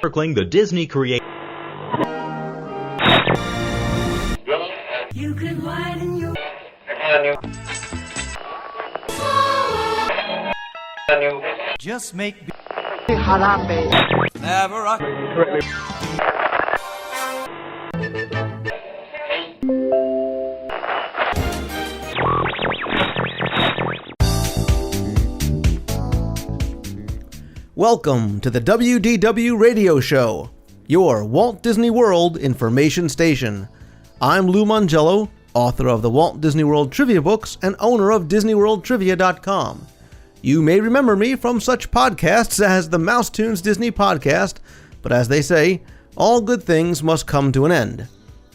circling the Disney creation. You can widen your just make harambe. never rock. Welcome to the WDW Radio Show, your Walt Disney World information station. I'm Lou Mongello, author of the Walt Disney World Trivia books and owner of DisneyWorldTrivia.com. You may remember me from such podcasts as the Mouse Tunes Disney Podcast, but as they say, all good things must come to an end.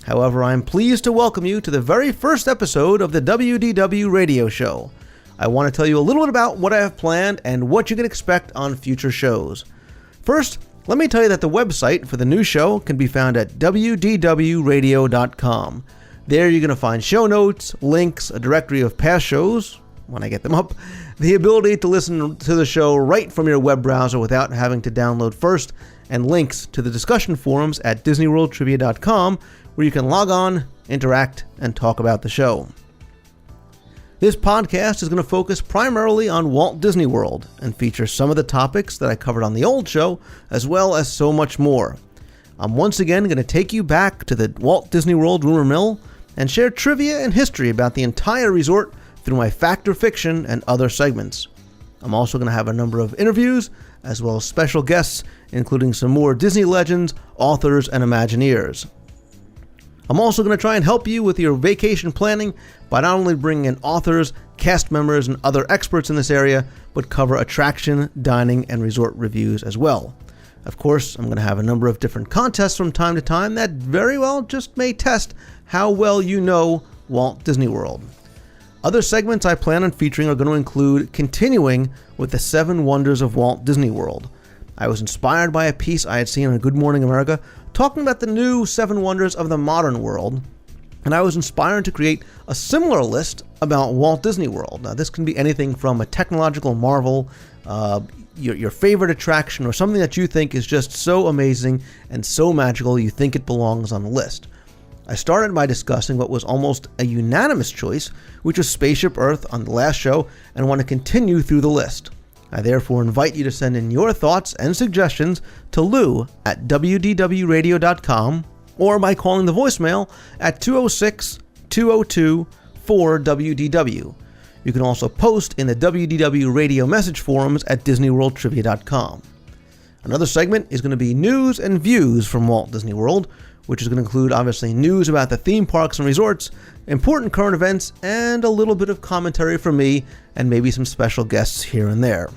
However, I'm pleased to welcome you to the very first episode of the WDW Radio Show. I want to tell you a little bit about what I have planned and what you can expect on future shows. First, let me tell you that the website for the new show can be found at WDWRadio.com. There you're going to find show notes, links, a directory of past shows, when I get them up, the ability to listen to the show right from your web browser without having to download first, and links to the discussion forums at DisneyWorldTrivia.com where you can log on, interact, and talk about the show. This podcast is going to focus primarily on Walt Disney World and feature some of the topics that I covered on the old show, as well as so much more. I'm once again going to take you back to the Walt Disney World rumor mill and share trivia and history about the entire resort through my Fact or Fiction and other segments. I'm also going to have a number of interviews, as well as special guests, including some more Disney legends, authors, and Imagineers. I'm also going to try and help you with your vacation planning by not only bringing in authors, cast members, and other experts in this area, but cover attraction, dining, and resort reviews as well. Of course, I'm going to have a number of different contests from time to time that very well just may test how well you know Walt Disney World. Other segments I plan on featuring are going to include continuing with the 7 Wonders of Walt Disney World. I was inspired by a piece I had seen on Good Morning America talking about the new 7 Wonders of the Modern World, and I was inspired to create a similar list about Walt Disney World. Now, this can be anything from a technological marvel, your favorite attraction, or something that you think is just so amazing and so magical you think it belongs on the list. I started by discussing what was almost a unanimous choice, which was Spaceship Earth on the last show, and want to continue through the list. I therefore invite you to send in your thoughts and suggestions to Lou at WDWRadio.com or by calling the voicemail at 206-202-4WDW. You can also post in the WDW Radio message forums at DisneyWorldTrivia.com. Another segment is going to be news and views from Walt Disney World, which is going to include obviously news about the theme parks and resorts, important current events, and a little bit of commentary from me and maybe some special guests here and there.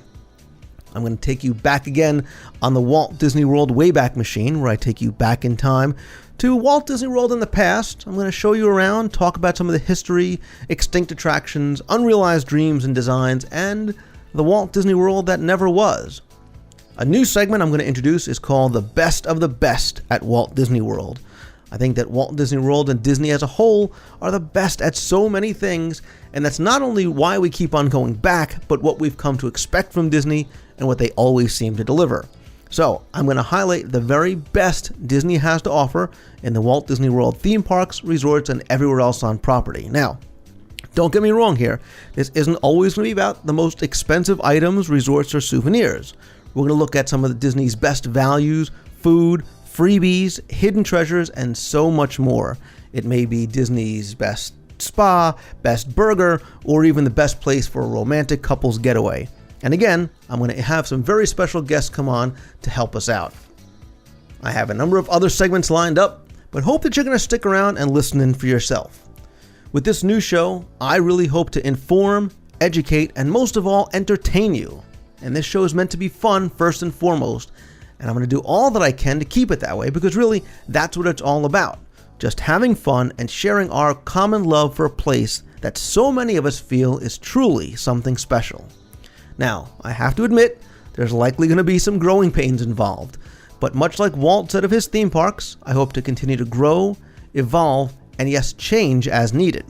I'm going to take you back again on the Walt Disney World Wayback Machine, where I take you back in time to Walt Disney World in the past. I'm going to show you around, talk about some of the history, extinct attractions, unrealized dreams and designs, and the Walt Disney World that never was. A new segment I'm going to introduce is called The Best of the Best at Walt Disney World. I think that Walt Disney World and Disney as a whole are the best at so many things, and that's not only why we keep on going back, but what we've come to expect from Disney and what they always seem to deliver. So, I'm going to highlight the very best Disney has to offer in the Walt Disney World theme parks, resorts, and everywhere else on property. Now, don't get me wrong here. This isn't always going to be about the most expensive items, resorts, or souvenirs. We're going to look at some of the Disney's best values, food, freebies, hidden treasures, and so much more. It may be Disney's best spa, best burger, or even the best place for a romantic couple's getaway. And again, I'm going to have some very special guests come on to help us out. I have a number of other segments lined up, but hope that you're going to stick around and listen in for yourself. With this new show, I really hope to inform, educate, and most of all, entertain you. And this show is meant to be fun first and foremost, and I'm going to do all that I can to keep it that way, because really, that's what it's all about. Just having fun and sharing our common love for a place that so many of us feel is truly something special. Now, I have to admit, there's likely going to be some growing pains involved, but much like Walt said of his theme parks, I hope to continue to grow, evolve, and yes, change as needed.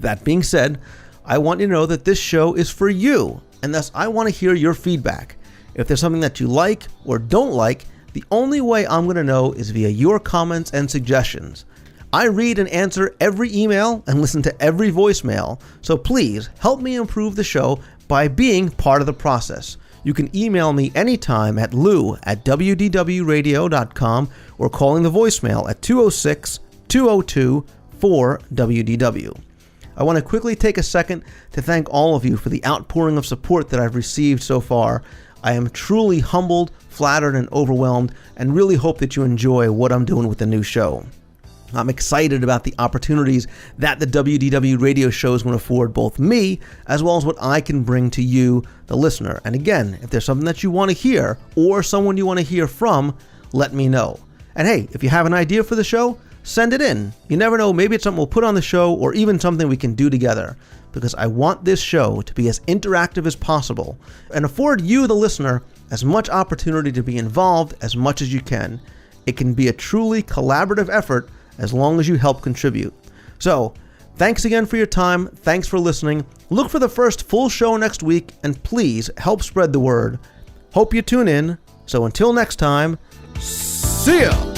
That being said, I want you to know that this show is for you, and thus I want to hear your feedback. If there's something that you like or don't like, The only way I'm going to know is via your comments and suggestions. I read and answer every email and listen to every voicemail, so please help me improve the show by being part of the process. You can email me anytime at lou@wdwradio.com or calling the voicemail at 206-202-4WDW. I want to quickly take a second to thank all of you for the outpouring of support that I've received so far. I am truly humbled, flattered, and overwhelmed, and really hope that you enjoy what I'm doing with the new show. I'm excited about the opportunities that the WDW radio show is going to afford both me, as well as what I can bring to you, the listener. And again, if there's something that you want to hear, or someone you want to hear from, let me know. And hey, if you have an idea for the show, send it in. You never know, maybe it's something we'll put on the show, or even something we can do together, because I want this show to be as interactive as possible and afford you, the listener, as much opportunity to be involved as much as you can. It can be a truly collaborative effort as long as you help contribute. So, thanks again for your time. Thanks for listening. Look for the first full show next week, and please help spread the word. Hope you tune in. So until next time, see ya!